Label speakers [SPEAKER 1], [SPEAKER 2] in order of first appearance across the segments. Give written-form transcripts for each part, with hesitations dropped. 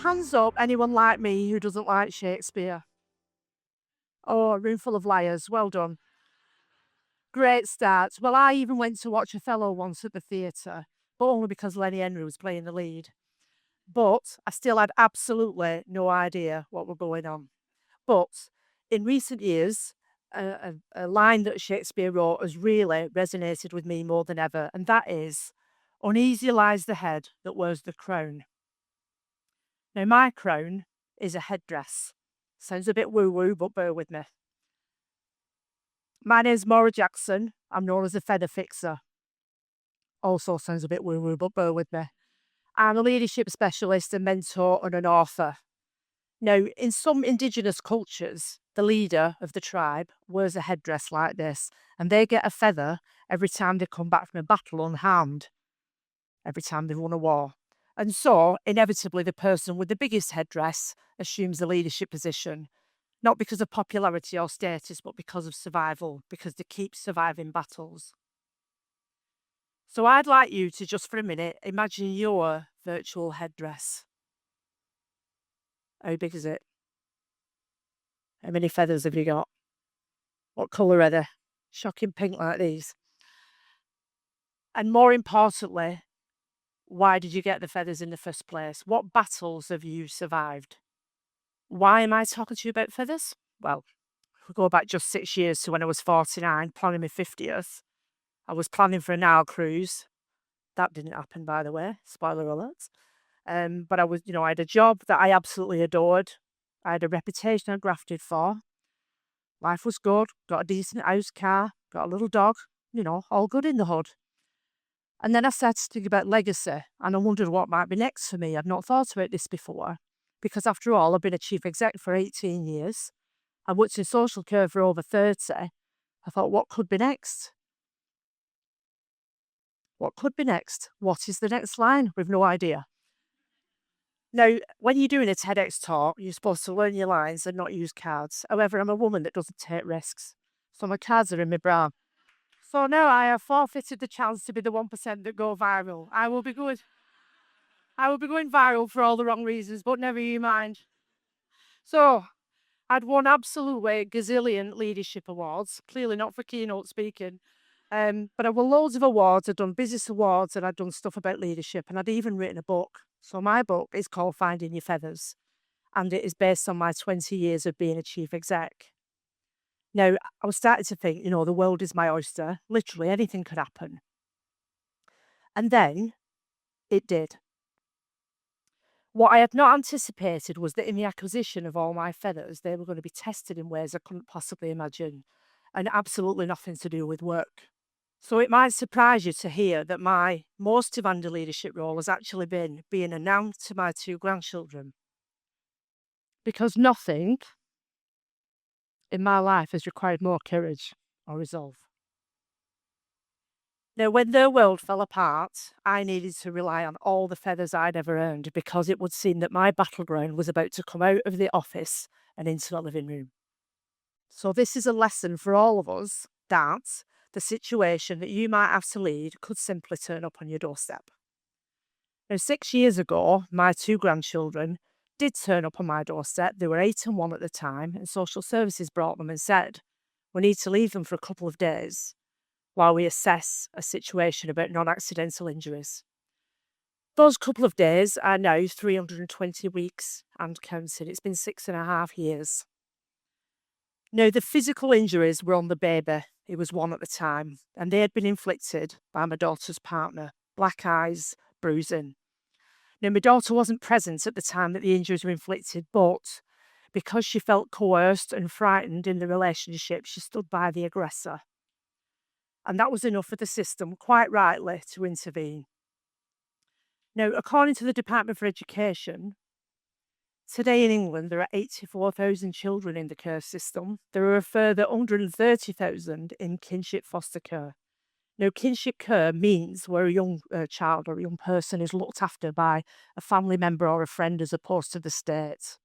[SPEAKER 1] hands up, anyone like me who doesn't like Shakespeare? Oh, a room full of liars. Well done. Great start. Well, I even went to watch Othello once at the theatre, but only because Lenny Henry was playing the lead. But I still had absolutely no idea what was going on. But in recent years, a line that Shakespeare wrote has really resonated with me more than ever, and that is, "Uneasy lies the head that wears the crown." Now, my crown is a headdress. Sounds a bit woo-woo, but bear with me. My name's Maura Jackson. I'm known as a feather fixer. Also sounds a bit woo-woo, but bear with me. I'm a leadership specialist, a mentor, and an author. Now, in some Indigenous cultures, the leader of the tribe wears a headdress like this, and they get a feather every time they come back from a battle unharmed, every time they won a war. And so, inevitably, the person with the biggest headdress assumes a leadership position, not because of popularity or status, but because of survival, because they keep surviving battles. So I'd like you to just for a minute imagine your virtual headdress. How big is it? How many feathers have you got? What colour are they? Shocking pink like these. And more importantly, why did you get the feathers in the first place? What battles have you survived? Why am I talking to you about feathers? Well, if we go back just 6 years to when I was 49, planning my 50th. I was planning for a Nile cruise. That didn't happen, by the way. Spoiler alert. But I had a job that I absolutely adored. I had a reputation I grafted for. Life was good. Got a decent house, car, got a little dog. All good in the hood. And then I started to think about legacy, and I wondered what might be next for me. I'd not thought about this before, because after all, I've been a chief exec for 18 years. I worked in social care for over 30. I thought, what could be next? What could be next? What is the next line? We've no idea. Now, when you're doing a TEDx talk, you're supposed to learn your lines and not use cards. However, I'm a woman that doesn't take risks. So my cards are in my bra. So now I have forfeited the chance to be the 1% that go viral. I will be going viral for all the wrong reasons, but never you mind. So I'd won absolutely gazillion leadership awards, clearly not for keynote speaking. But I won loads of awards. I'd done business awards and I'd done stuff about leadership, and I'd even written a book. So my book is called Finding Your Feathers, and it is based on my 20 years of being a chief exec. Now, I was starting to think, the world is my oyster. Literally anything could happen. And then it did. What I had not anticipated was that in the acquisition of all my feathers, they were going to be tested in ways I couldn't possibly imagine, and absolutely nothing to do with work. So it might surprise you to hear that my most demanding leadership role has actually been being a nan to my 2 grandchildren. Because nothing in my life has required more courage or resolve. Now, when their world fell apart, I needed to rely on all the feathers I'd ever earned, because it would seem that my battleground was about to come out of the office and into the living room. So this is a lesson for all of us that the situation that you might have to lead could simply turn up on your doorstep. Now, 6 years ago, my 2 grandchildren did turn up on my doorstep. They were 8 and 1 at the time, and social services brought them and said, "We need to leave them for a couple of days while we assess a situation about non-accidental injuries." Those couple of days are now 320 weeks and counting. It's been 6.5 years. Now, the physical injuries were on the baby. He was 1 at the time, and they had been inflicted by my daughter's partner. Black eyes, bruising. Now, my daughter wasn't present at the time that the injuries were inflicted, but because she felt coerced and frightened in the relationship, she stood by the aggressor. And that was enough for the system, quite rightly, to intervene. Now, according to the Department for Education, today in England, there are 84,000 children in the care system. There are a further 130,000 in kinship foster care. Now, kinship care means where a young child or a young person is looked after by a family member or a friend as opposed to the state.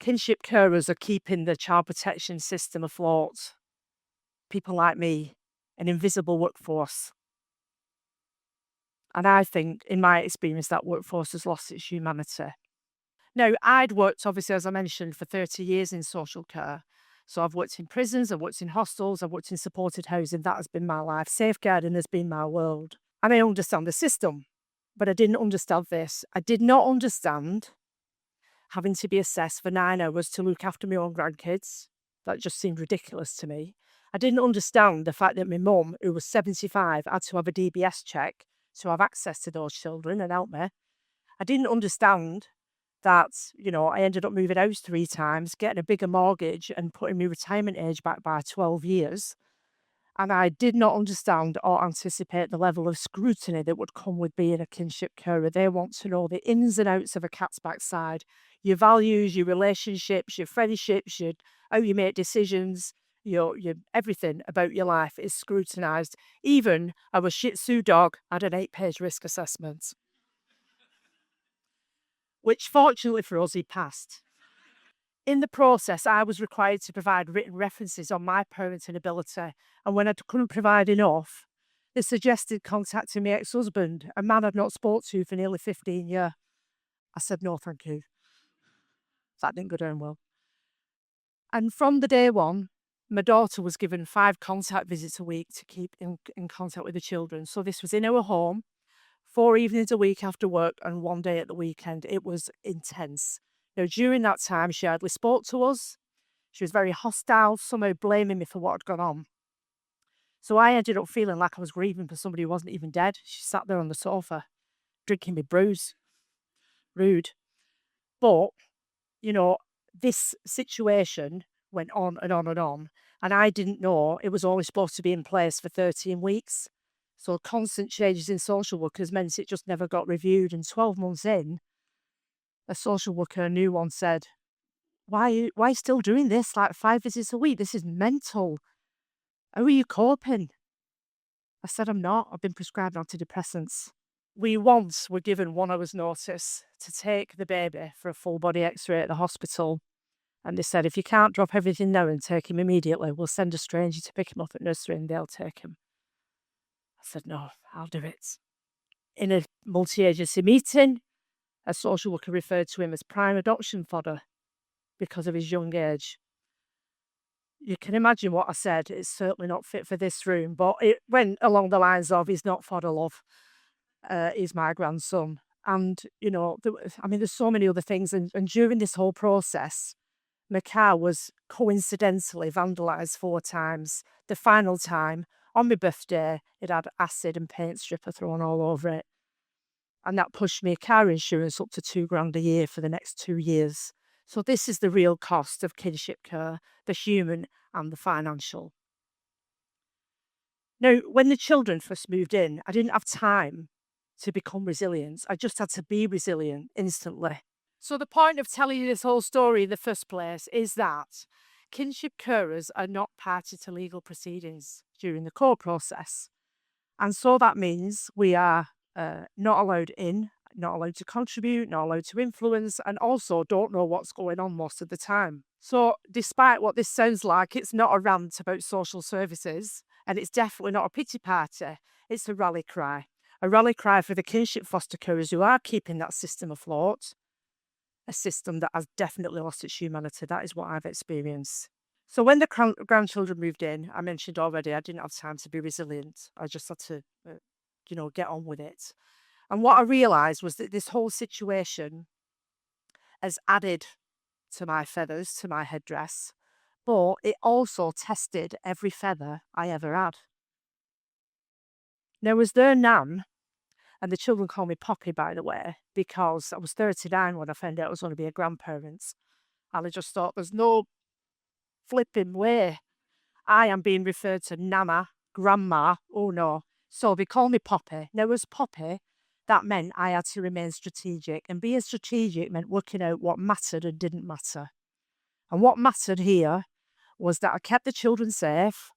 [SPEAKER 1] Kinship carers are keeping the child protection system afloat. People like me, an invisible workforce. And I think, in my experience, that workforce has lost its humanity. Now, I'd worked, obviously, as I mentioned, for 30 years in social care. So I've worked in prisons, I've worked in hostels, I've worked in supported housing. That has been my life. Safeguarding has been my world. And I understand the system, but I didn't understand this. I did not understand having to be assessed for 9 hours to look after my own grandkids. That just seemed ridiculous to me. I didn't understand the fact that my mum, who was 75, had to have a DBS check to have access to those children and help me. I didn't understand that, I ended up moving house 3 times, getting a bigger mortgage and putting my retirement age back by 12 years. And I did not understand or anticipate the level of scrutiny that would come with being a kinship carer. They want to know the ins and outs of a cat's backside, your values, your relationships, your friendships, how you make decisions, your everything about your life is scrutinised. Even our Shih Tzu dog had an 8-page risk assessment, which fortunately for us, he passed. In the process, I was required to provide written references on my parenting ability, and when I couldn't provide enough, they suggested contacting my ex-husband, a man I'd not spoke to for nearly 15 years. I said, no, thank you. That didn't go down well. And from the day one, my daughter was given 5 contact visits a week to keep in contact with the children. So this was in our home, 4 evenings a week after work and 1 day at the weekend. It was intense. Now, during that time, she hardly spoke to us. She was very hostile, somehow blaming me for what had gone on. So I ended up feeling like I was grieving for somebody who wasn't even dead. She sat there on the sofa, drinking me brews. Rude. But, you know, this situation went on and on and on. And I didn't know it was only supposed to be in place for 13 weeks. So constant changes in social workers meant it just never got reviewed. And 12 months in, a social worker, a new one, said, why are you still doing this? Like 5 visits a week? This is mental. How are you coping? I said, I'm not. I've been prescribed antidepressants. We once were given 1 hour's notice to take the baby for a full body x-ray at the hospital. And they said, if you can't drop everything now and take him immediately, we'll send a stranger to pick him up at nursery and they'll take him. I said, no, I'll do it. In a multi-agency meeting, a social worker referred to him as prime adoption fodder because of his young age. You can imagine what I said. It's certainly not fit for this room, but it went along the lines of, he's not fodder, love. He's my grandson. And, there's so many other things. And during this whole process, my car was coincidentally vandalised 4 times. The final time, on my birthday, it had acid and paint stripper thrown all over it. And that pushed me car insurance up to £2,000 a year for the next 2 years. So this is the real cost of kinship care, the human and the financial. Now, when the children first moved in, I didn't have time to become resilient. I just had to be resilient instantly. So the point of telling you this whole story in the first place is that kinship carers are not party to legal proceedings during the court process. And so that means we are not allowed in, not allowed to contribute, not allowed to influence, and also don't know what's going on most of the time. So despite what this sounds like, it's not a rant about social services, and it's definitely not a pity party. It's a rally cry. A rally cry for the kinship foster carers who are keeping that system afloat, a system that has definitely lost its humanity. That is what I've experienced. So when the grandchildren moved in, I mentioned already, I didn't have time to be resilient. I just had to, get on with it. And what I realised was that this whole situation has added to my feathers, to my headdress, but it also tested every feather I ever had. Now, as their nan, and the children call me Poppy, by the way, because I was 39 when I found out I was going to be a grandparent. And I just thought, there's no flipping way I am being referred to Nana, Grandma, oh no. So they call me Poppy. Now, as Poppy, that meant I had to remain strategic. And being strategic meant working out what mattered and didn't matter. And what mattered here was that I kept the children safe,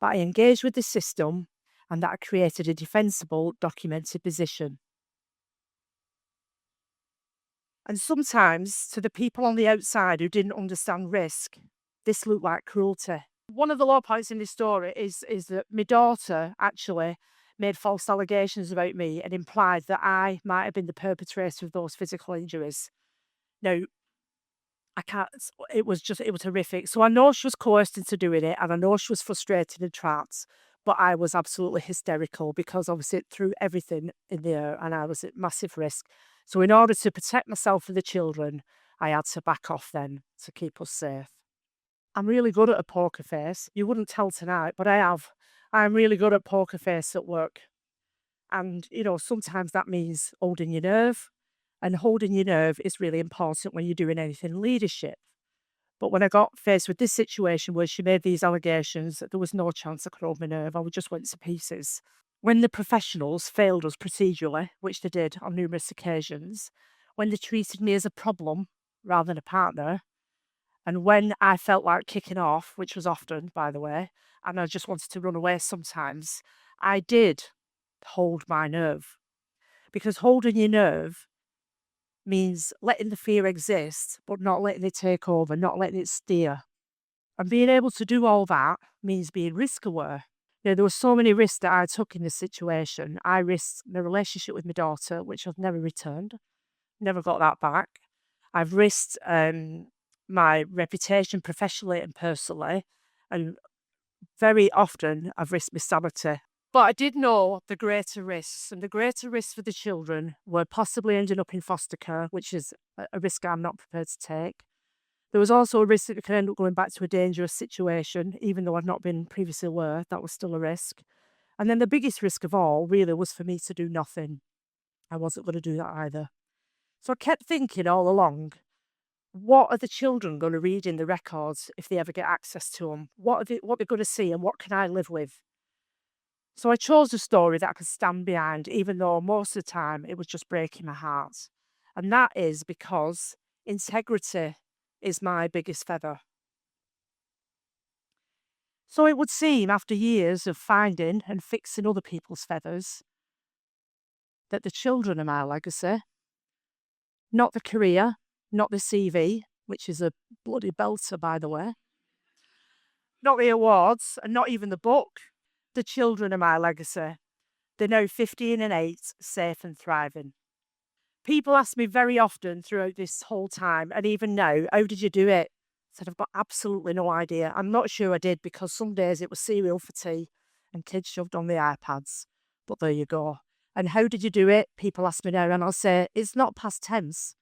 [SPEAKER 1] that I engaged with the system, and that I created a defensible, documented position. And sometimes, to the people on the outside who didn't understand risk, this looked like cruelty. One of the low points in this story is that my daughter actually made false allegations about me and implied that I might have been the perpetrator of those physical injuries. Now, I can't, it was horrific. So I know she was coerced into doing it and I know she was frustrated and trapped, but I was absolutely hysterical because obviously it threw everything in the air and I was at massive risk. So in order to protect myself and the children, I had to back off then to keep us safe. I'm really good at a poker face. You wouldn't tell tonight, but I have. I'm really good at poker face at work. And, sometimes that means holding your nerve. And holding your nerve is really important when you're doing anything leadership. But when I got faced with this situation where she made these allegations, there was no chance I could hold my nerve. I would just went to pieces. When the professionals failed us procedurally, which they did on numerous occasions, when they treated me as a problem rather than a partner, and when I felt like kicking off, which was often, by the way, and I just wanted to run away sometimes, I did hold my nerve. Because holding your nerve means letting the fear exist, but not letting it take over, not letting it steer. And being able to do all that means being risk aware. There were so many risks that I took in this situation. I risked my relationship with my daughter, which I've never returned, never got that back. I've risked my reputation professionally and personally, and very often I've risked my sanity. But I did know the greater risks, and the greater risks for the children were possibly ending up in foster care, which is a risk I'm not prepared to take. There was also a risk that we could end up going back to a dangerous situation, even though I'd not been previously aware, that was still a risk. And then the biggest risk of all really was for me to do nothing. I wasn't going to do that either. So I kept thinking all along, what are the children going to read in the records if they ever get access to them? What they're going to see and what can I live with? So I chose a story that I could stand behind, even though most of the time it was just breaking my heart. And that is because integrity is my biggest feather. So it would seem, after years of finding and fixing other people's feathers, that the children are my legacy, not the career, not the CV, which is a bloody belter, by the way, not the awards, and not even the book. The children are my legacy. They're now 15 and 8, safe and thriving. People ask me very often throughout this whole time, and even now, how did you do it? I said, I've got absolutely no idea. I'm not sure I did because some days it was cereal for tea and kids shoved on the iPads. But there you go. And how did you do it? People ask me now, and I'll say, it's not past tense.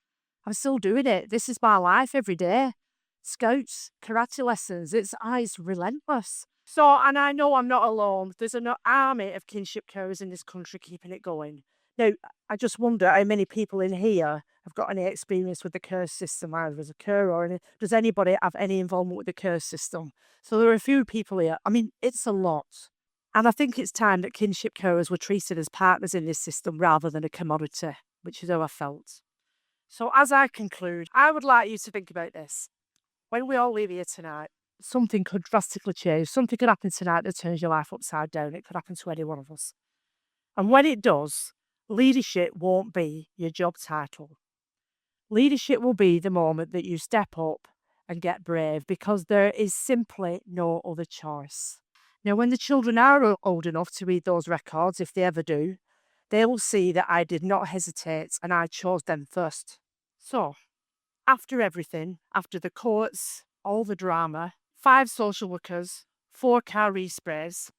[SPEAKER 1] I'm still doing it. This is my life every day. Scouts, karate lessons, it's relentless. So, and I know I'm not alone. There's an army of kinship carers in this country keeping it going. Now, I just wonder how many people in here have got any experience with the care system, either as a carer or does anybody have any involvement with the care system? So there are a few people here. I mean, it's a lot. And I think it's time that kinship carers were treated as partners in this system rather than a commodity, which is how I felt. So as I conclude, I would like you to think about this. When we all leave here tonight, something could drastically change. Something could happen tonight that turns your life upside down. It could happen to any one of us. And when it does, leadership won't be your job title. Leadership will be the moment that you step up and get brave because there is simply no other choice. Now, when the children are old enough to read those records, if they ever do, they will see that I did not hesitate and I chose them first. So, after everything, after the courts, all the drama, 5 social workers, 4 car resprays,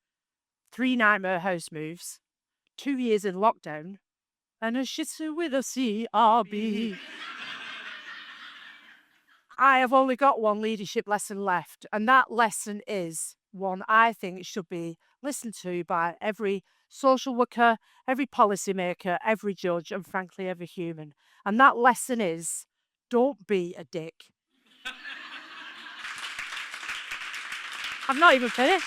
[SPEAKER 1] 3 nightmare house moves, 2 years in lockdown, and a shih tzu with a CRB. I have only got one leadership lesson left, and that lesson is one I think should be listened to by every social worker, every policymaker, every judge, and frankly, every human. And that lesson is, don't be a dick. I've not even finished.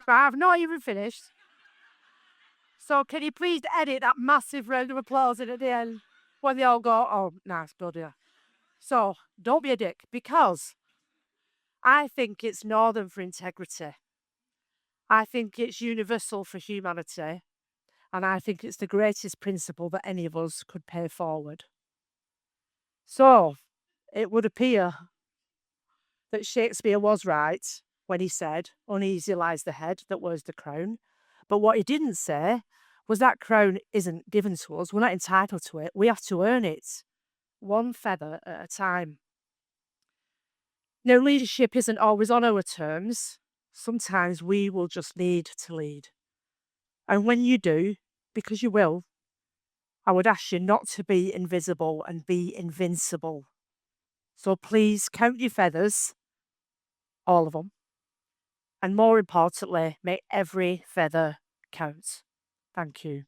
[SPEAKER 1] I've not even finished. So can you please edit that massive round of applause in at the end when they all go, oh, nice, bloody hell. So don't be a dick because I think it's northern for integrity. I think it's universal for humanity. And I think it's the greatest principle that any of us could pay forward. So, it would appear that Shakespeare was right when he said, "Uneasy lies the head that wears the crown." But what he didn't say was that crown isn't given to us. We're not entitled to it. We have to earn it, one feather at a time. Now, leadership isn't always on our terms. Sometimes we will just need to lead. And when you do, because you will, I would ask you not to be invisible and be invincible. So please count your feathers, all of them, and more importantly, make every feather count. Thank you.